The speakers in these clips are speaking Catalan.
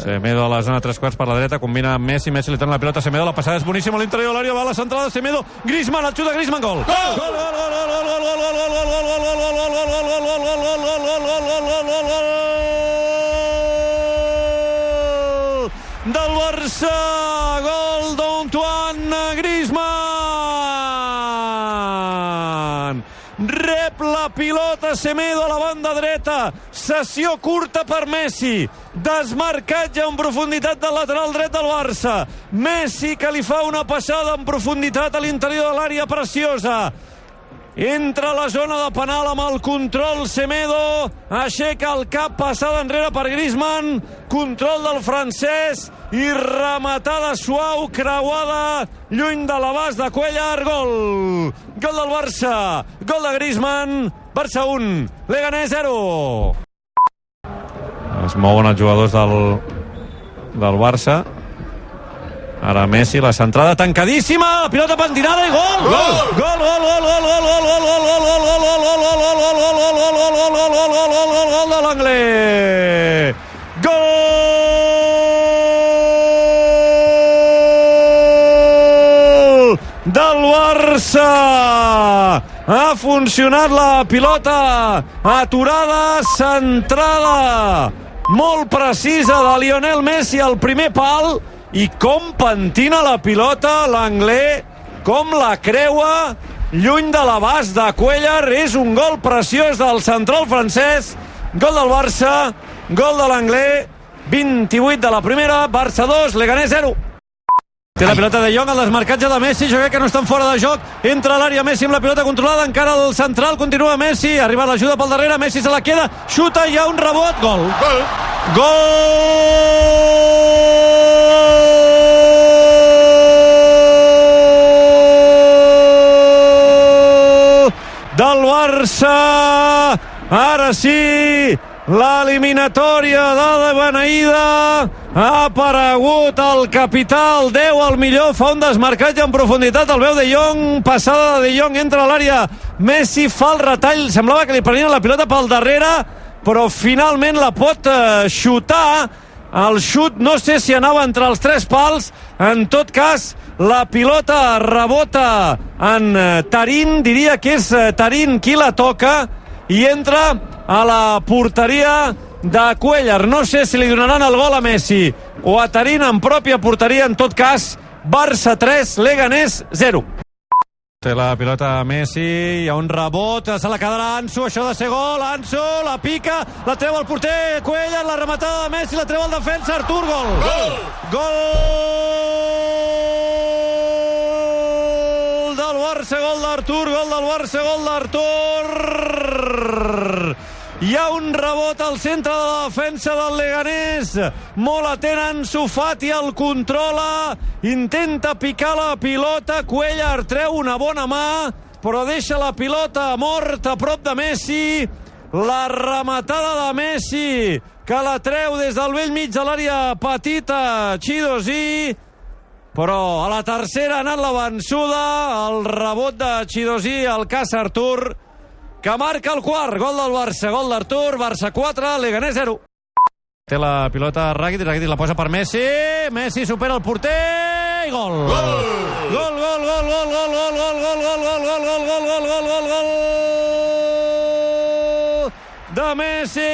Semedo a la zona 3/4 per la dreta, combina amb Messi, Messi li torna la pilota a Semedo, la passada és boníssima a l'interior de l'àrea, va a la centrada, Semedo, Griezmann, el xut de Griezmann, gol! Del Barça, gol d'Antoine Griezmann, rep la pilota Semedo a la banda dreta, sessió curta per Messi, desmarcatge en profunditat del lateral dret del Barça, Messi que li fa una passada en profunditat a l'interior de l'àrea preciosa, entra a la zona de penal amb el control Semedo, aixeca el cap, passada enrere per Griezmann, control del francès i rematada suau, creuada lluny de l'abast de Cuéllar, gol del Barça, gol de Griezmann, Barça 1, Leganés 0. Es mouen els jugadors del Barça. Ara Messi, la centrada tancadíssima, la pilota pentinada i gol! Gol! Gol, gol, gol, gol, gol, gol, gol, gol, gol, gol, gol, gol de l'Anglès! Gol del Barça! Ha funcionat la pilota, aturada, centrada, molt precisa de Lionel Messi al primer pal, i com pentina la pilota l'Anglès, com la creua lluny de l'abast de Cuéllar. És un gol preciós del central francès, gol del Barça, gol de l'Anglès, 28 de la primera, Barça 2, Leganés 0. Té la pilota de Jong, el desmarcatge de Messi, jo crec que no estan fora de joc, entra a l'àrea Messi amb la pilota controlada, encara el central, continua Messi, arriba l'ajuda pel darrere, Messi se la queda, xuta, hi ha un rebot, gol! Gol del Barça! Ara sí, l'eliminatòria de la beneïda, ha aparegut el capità, el 10, el millor, fa un desmarcatge en profunditat, el veu de Jong, passada de Jong, entra a l'àrea, Messi fa el retall, semblava que li prenien la pilota pel darrere, però finalment la pot xutar, el xut no sé si anava entre els tres pals, en tot cas la pilota rebota en Tarín, diria que és Tarín qui la toca, i entra a la porteria de Cuéllar. No sé si li donaran el gol a Messi o a Tarín en pròpia porteria, en tot cas Barça 3, Leganés 0. Té la pilota Messi, hi ha un rebot, se la quedarà Ansu, això de ser gol, Ansu, la pica, la treu el porter Cuéllar, la rematada de Messi, la treu el defensa, Artur, gol! Gol! Gol del Barça, gol d'Artur, gol del Barça, gol d'Artur! Hi ha un rebot al centre de la defensa del Leganés, molt atent Ansu Fati, el controla, intenta picar la pilota, Cuéllar treu una bona mà, però deixa la pilota mort a prop de Messi, la rematada de Messi, que la treu des del vell mig de l'àrea petita, Chidozí, però a la tercera ha anat la vençuda, el rebot de Chidozí, el caça Artur, que marca el quart, gol del Barça, gol d'Artur, Barça 4, Leganés 0. Té la pilota Rakitic, Rakitic la posa per Messi, Messi supera el porter i gol! Gol! Gol, gol, gol, gol, gol, gol, gol, gol, gol, gol, gol, gol, gol, gol, gol, gol, gol de Messi!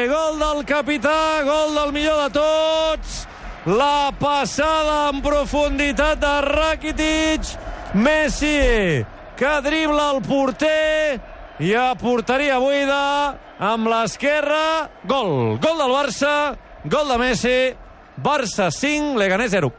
Gol del capità, gol del millor de tots, la passada en profunditat de Rakitic, Messi que dribla el porter i a porteria buida amb l'esquerra, gol del Barça, gol de Messi, Barça 5, Leganés 0.